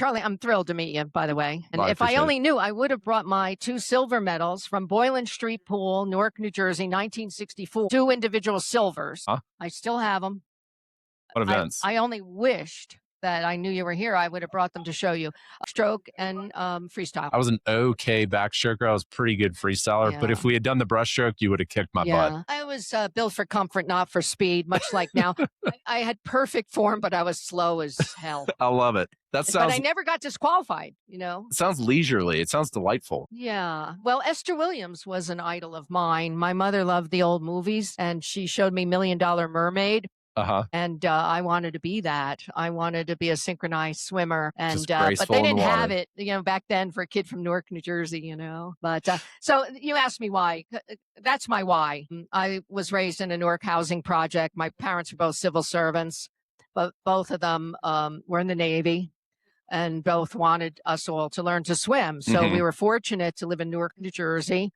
Charlie, I'm thrilled to meet you, by the way. And Well, I if I appreciate only it. knew, I would have brought my 2 silver medals from Boylan Street Pool, Newark, New Jersey, 1964. 2 individual silvers. Huh? I still have them. What events? I only wished that I knew you were here. I would have brought them to show you. Stroke and freestyle. I was an okay backstroker. I was a pretty good freestyler, but Yeah. if we had done the breaststroke, you would have kicked my butt. Yeah, I was built for comfort, not for speed, much like now. I had perfect form, but I was slow as hell. I love it. That But sounds I never got disqualified, you know? sounds leisurely. It sounds delightful. Yeah. Well, Esther Williams was an idol of mine. My mother loved the old movies, and she showed me Million Dollar Mermaid. Uh-huh. And I wanted to be that. I wanted to be a synchronized swimmer, and Just but graceful they in the didn't have water. it, back then for a kid from Newark, New Jersey. But so you asked me why. That's my why. I was raised in a Newark housing project. My parents were both civil servants, but both of them were in the Navy, and both wanted us all to learn to swim. So we were fortunate to live in Newark, New Jersey,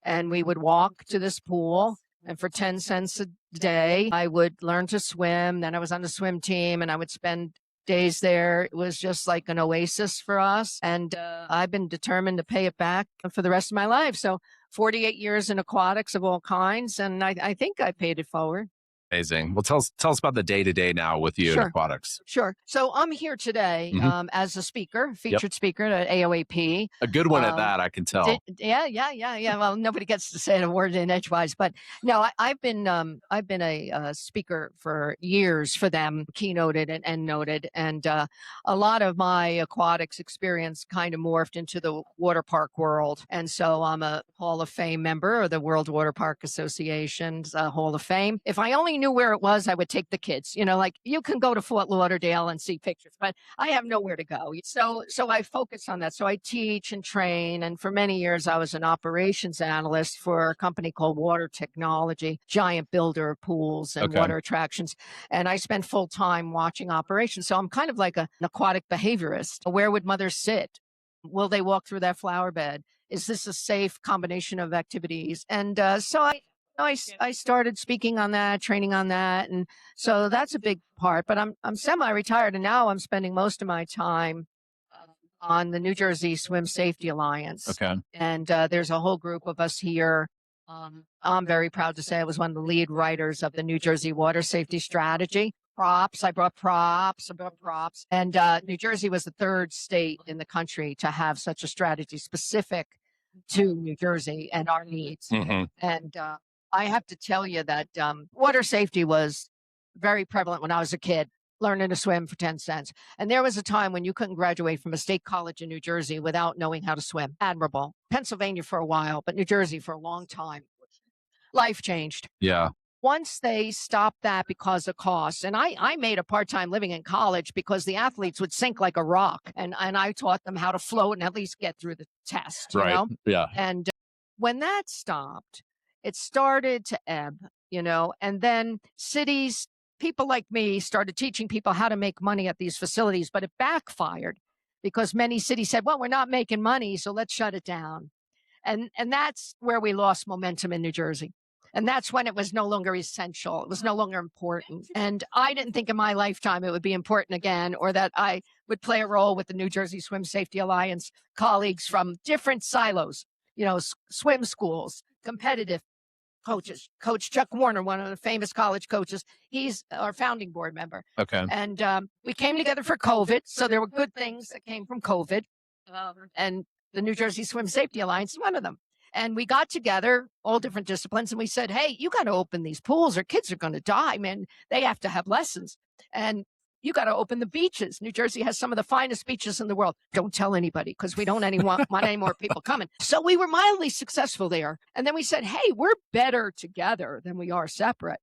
and we would walk to this pool. And for 10 cents a day, I would learn to swim. Then I was on the swim team and I would spend days there. It was just like an oasis for us. And I've been determined to pay it back for the rest of my life. So 48 years in aquatics of all kinds. And I think I paid it forward. Amazing. Well, tell us about the day-to-day now with you in Sure. aquatics. Sure. So I'm here today as a speaker, featured speaker at AOAP. A good one at that, I can tell. Yeah. Well, nobody gets to say a word in edgewise, but no, I've been a speaker for years for them, keynoted and endnoted, and a lot of my aquatics experience kind of morphed into the water park world, and so I'm a Hall of Fame member of the World Water Park Association's Hall of Fame. If I only knew where it was, I would take the kids. Like you can go to Fort Lauderdale and see pictures, but I have nowhere to go. So I focus on that. So I teach and train. And for many years, I was an operations analyst for a company called Water Technology, giant builder of pools and water attractions. And I spent full time watching operations. So I'm kind of like an aquatic behaviorist. Where would mothers sit? Will they walk through that flower bed? Is this a safe combination of activities? And so I started speaking on that, training on that. And so that's a big part, but I'm semi-retired and now I'm spending most of my time on the New Jersey Swim Safety Alliance. Okay. And there's a whole group of us here. I'm very proud to say I was one of the lead writers of the New Jersey Water Safety Strategy. I brought props. And New Jersey was the 3rd state in the country to have such a strategy specific to New Jersey and our needs. And I have to tell you that water safety was very prevalent when I was a kid, learning to swim for 10 cents. And there was a time when you couldn't graduate from a state college in New Jersey without knowing how to swim. Admirable. Pennsylvania for a while, but New Jersey for a long time. Life changed. Yeah. Once they stopped that because of costs, and I made a part-time living in college because the athletes would sink like a rock. And I taught them how to float and at least get through the test, you know? Yeah. And when that stopped, it started to ebb, and then cities, people like me started teaching people how to make money at these facilities, but it backfired because many cities said, well, we're not making money, so let's shut it down. And that's where we lost momentum in New Jersey. And that's when it was no longer essential. It was no longer important. And I didn't think in my lifetime it would be important again, or that I would play a role with the New Jersey Swim Safety Alliance colleagues from different silos, swim schools, competitive coaches. Coach Chuck Warner, one of the famous college coaches, he's our founding board member. Okay. And we came together for COVID. So there were good things that came from COVID. And the New Jersey Swim Safety Alliance is one of them. And we got together, all different disciplines, and we said, hey, you got to open these pools or kids are going to die, man. They have to have lessons. And you got to open the beaches. New Jersey has some of the finest beaches in the world. Don't tell anybody because we don't want any more people coming. So we were mildly successful there. And then we said, hey, we're better together than we are separate.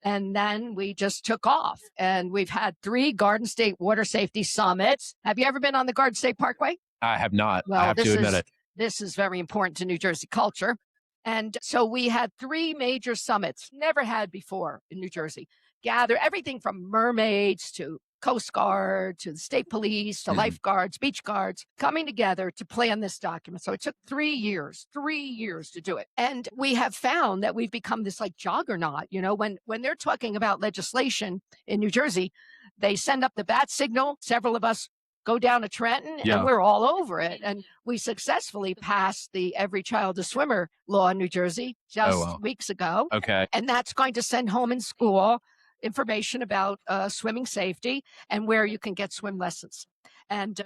And then we just took off. And we've had 3 Garden State Water Safety Summits. Have you ever been on the Garden State Parkway? I have not. Well, I have to admit it. This is very important to New Jersey culture. And so we had 3 major summits, never had before in New Jersey. Gather everything from mermaids to Coast Guard to the state police to lifeguards, beach guards, coming together to plan this document. So it took 3 years to do it. And we have found that we've become this like juggernaut. When they're talking about legislation in New Jersey, they send up the bat signal. Several of us go down to Trenton, and we're all over it. And we successfully passed the Every Child a Swimmer law in New Jersey just weeks ago. Okay. And that's going to send home in school information about swimming safety and where you can get swim lessons. And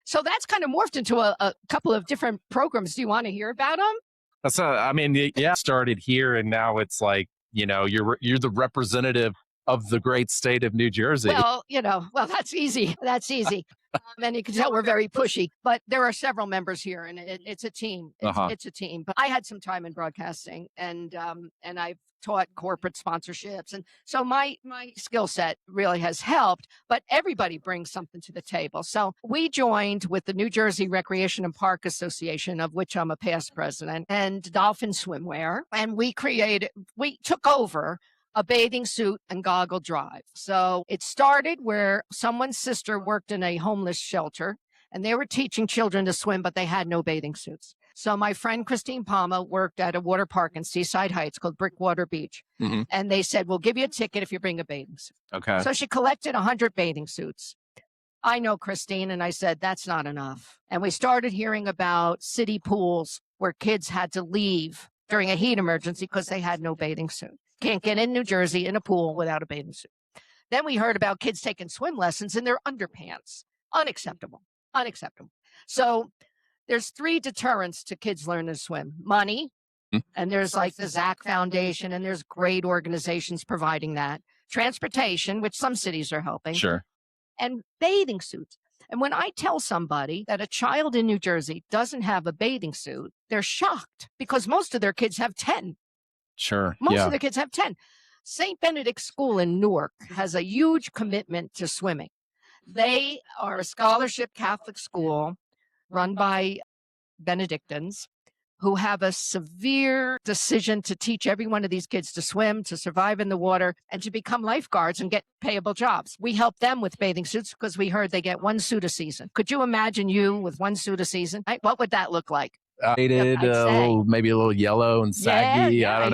so that's kind of morphed into a couple of different programs. Do you want to hear about them? Started here, and now it's like, you're the representative of the great state of New Jersey. Well, that's easy. That's easy. And you can tell we're very pushy, but there are several members here, and it's a team. It's a team. But I had some time in broadcasting, and I've taught corporate sponsorships, and so my skill set really has helped. But everybody brings something to the table. So we joined with the New Jersey Recreation and Park Association, of which I'm a past president, and Dolphin Swimwear, and we took over a bathing suit and goggle drive. So it started where someone's sister worked in a homeless shelter, and they were teaching children to swim, but they had no bathing suits. So my friend Christine Palma worked at a water park in Seaside Heights called Brickwater Beach. Mm-hmm. And they said, we'll give you a ticket if you bring a bathing suit. Okay. So she collected 100 bathing suits. I know Christine, and I said, that's not enough. And we started hearing about city pools where kids had to leave during a heat emergency because they had no bathing suit. Can't get in New Jersey in a pool without a bathing suit. Then we heard about kids taking swim lessons in their underpants. Unacceptable. So there's 3 deterrents to kids learning to swim. Money, and there's like the Zach Foundation, and there's great organizations providing that. Transportation, which some cities are helping. Sure. And bathing suits. And when I tell somebody that a child in New Jersey doesn't have a bathing suit, they're shocked because most of their kids have 10. Sure. Most of the kids have 10. St. Benedict's School in Newark has a huge commitment to swimming. They are a scholarship Catholic school run by Benedictines who have a severe decision to teach every one of these kids to swim, to survive in the water, and to become lifeguards and get payable jobs. We help them with bathing suits because we heard they get 1 suit a season. Could you imagine you with 1 suit a season? What would that look like? Maybe a little yellow and saggy. I don't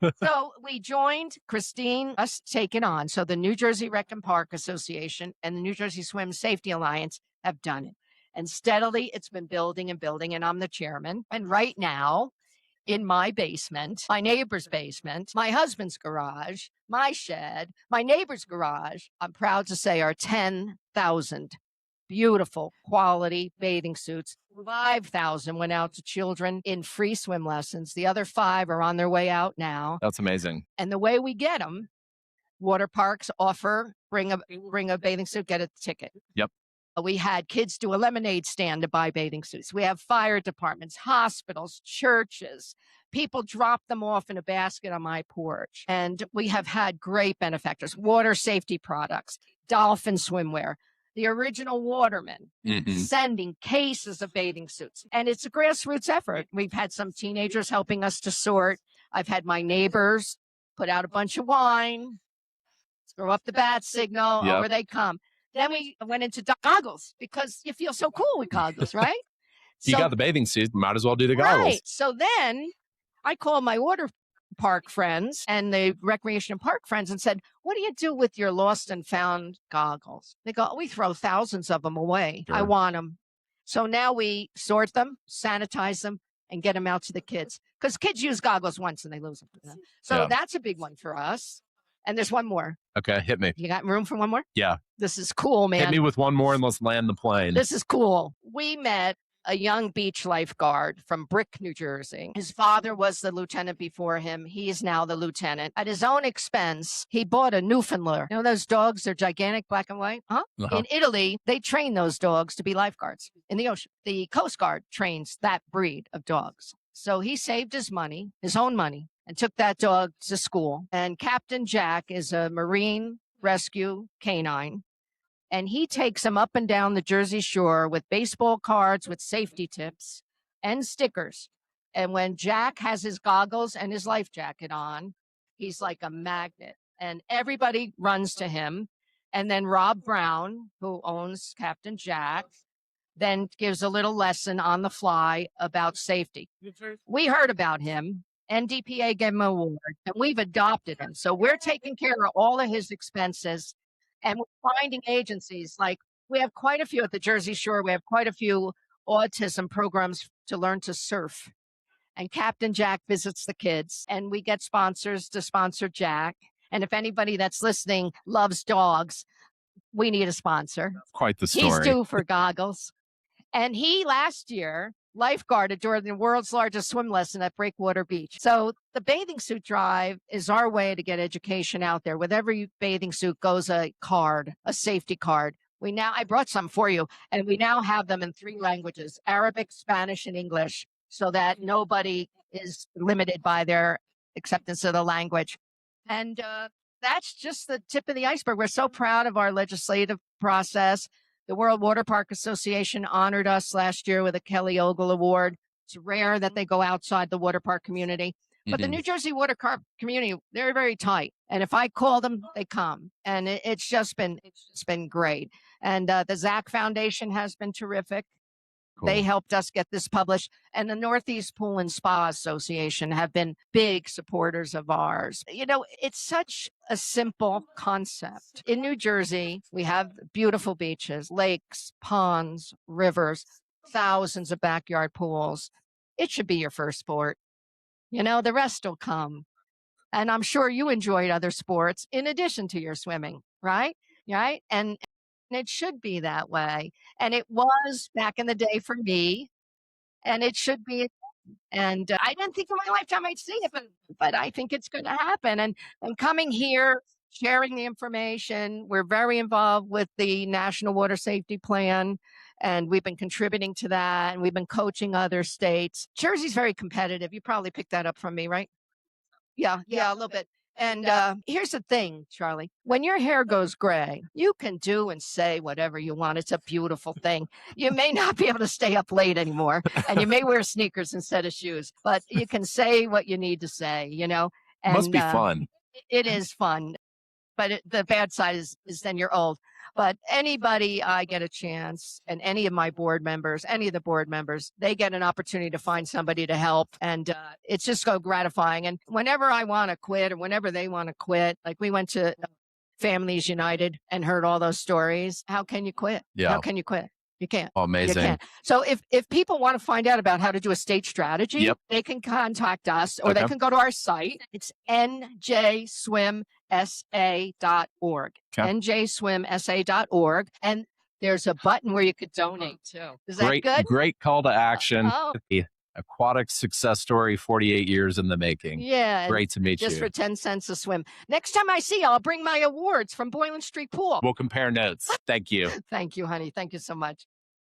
know. So we joined Christine, us taking on. So the New Jersey Rec and Park Association and the New Jersey Swim Safety Alliance have done it. And steadily it's been building and building, and I'm the chairman. And right now, in my basement, my neighbor's basement, my husband's garage, my shed, my neighbor's garage, I'm proud to say are 10,000 beautiful quality bathing suits. 5,000 went out to children in free swim lessons. The other 5 are on their way out now. That's amazing. And the way we get them, water parks offer, bring a bathing suit, get a ticket. Yep. We had kids do a lemonade stand to buy bathing suits. We have fire departments, hospitals, churches. People drop them off in a basket on my porch. And we have had great benefactors, water safety products, Dolphin Swimwear, the original watermen, sending cases of bathing suits. And it's a grassroots effort. We've had some teenagers helping us to sort. I've had my neighbors put out a bunch of wine, throw up the bat signal, over they come. Then we went into goggles because you feel so cool with goggles, right? You got the bathing suit, might as well do the goggles. Right. So then I called my water park friends and the recreation and park friends and said, what do you do with your lost and found goggles? They go, we throw thousands of them away. Sure. I want them. So now we sort them, sanitize them, and get them out to the kids. Because kids use goggles once and they lose them. So that's a big one for us. And there's one more. Okay, hit me. You got room for one more? Yeah. This is cool, man. Hit me with one more and let's land the plane. This is cool. We met a young beach lifeguard from Brick, New Jersey. His father was the lieutenant before him. He is now the lieutenant. At his own expense, he bought a Newfoundland. You know those dogs? They're gigantic, black and white. In Italy, they train those dogs to be lifeguards in the ocean. The Coast Guard trains that breed of dogs. So he saved his money, his own money, and took that dog to school. And Captain Jack is a Marine rescue canine. And he takes him up and down the Jersey Shore with baseball cards, with safety tips and stickers. And when Jack has his goggles and his life jacket on, he's like a magnet. And everybody runs to him. And then Rob Brown, who owns Captain Jack, then gives a little lesson on the fly about safety. We heard about him. NDPA gave him an award, and we've adopted him. So we're taking care of all of his expenses. And we're finding agencies like We have quite a few at the Jersey Shore. We have quite a few autism programs to learn to surf. And Captain Jack visits the kids, and we get sponsors to sponsor Jack. And if anybody that's listening loves dogs, we need a sponsor. Quite the He's story. due for goggles. And he last year lifeguarded during the world's largest swim lesson at Breakwater Beach. So the bathing suit drive is our way to get education out there. With every bathing suit goes a card, a safety card. I brought some for you, and we now have them in 3 languages, Arabic, Spanish, and English, so that nobody is limited by their acceptance of the language. And that's just the tip of the iceberg. We're so proud of our legislative process. The World Water Park Association honored us last year with a Kelly Ogle Award. It's rare that they go outside the water park community. But the New Jersey water park community, they're very tight. And if I call them, they come. And it's just been great. And the Zach Foundation has been terrific. Cool. They helped us get this published. And the Northeast Pool and Spa Association have been big supporters of ours. You know, it's such a simple concept. In New Jersey, we have beautiful beaches, lakes, ponds, rivers, thousands of backyard pools. It should be your first sport. You know, the rest will come. And I'm sure you enjoyed other sports in addition to your swimming, right? Right. And it should be that way. And it was back in the day for me, and it should be. And I didn't think in my lifetime I'd see it, but I think it's going to happen. And coming here, sharing the information, we're very involved with the National Water Safety Plan, and we've been contributing to that, and we've been coaching other states. Jersey's very competitive. You probably picked that up from me, right? Yeah, a little bit. And here's the thing, Charlie. When your hair goes gray, you can do and say whatever you want. It's a beautiful thing. You may not be able to stay up late anymore, and you may wear sneakers instead of shoes, but you can say what you need to say, you know? And Must be fun. It is fun. But the bad side is then you're old. But anybody I get a chance, and any of my board members, any of the board members, they get an opportunity to find somebody to help. And it's just so gratifying. And whenever I want to quit or whenever they want to quit, like we went to Families United and heard all those stories. How can you quit? Yeah. How can you quit? You can't. Amazing. You can't. So if people want to find out about how to do a state strategy, Yep. they can contact us, or they Okay. can go to our site. It's njswimsa.org. Okay. njswimsa.org. And there's a button where you could donate too. Is that good? Great call to action. Oh. The aquatic success story, 48 years in the making. Yeah. Great to meet Just you. for 10 cents a swim. Next time I see you, I'll bring my awards from Boylan Street Pool. We'll compare notes. Thank you. Thank you, honey. Thank you so much.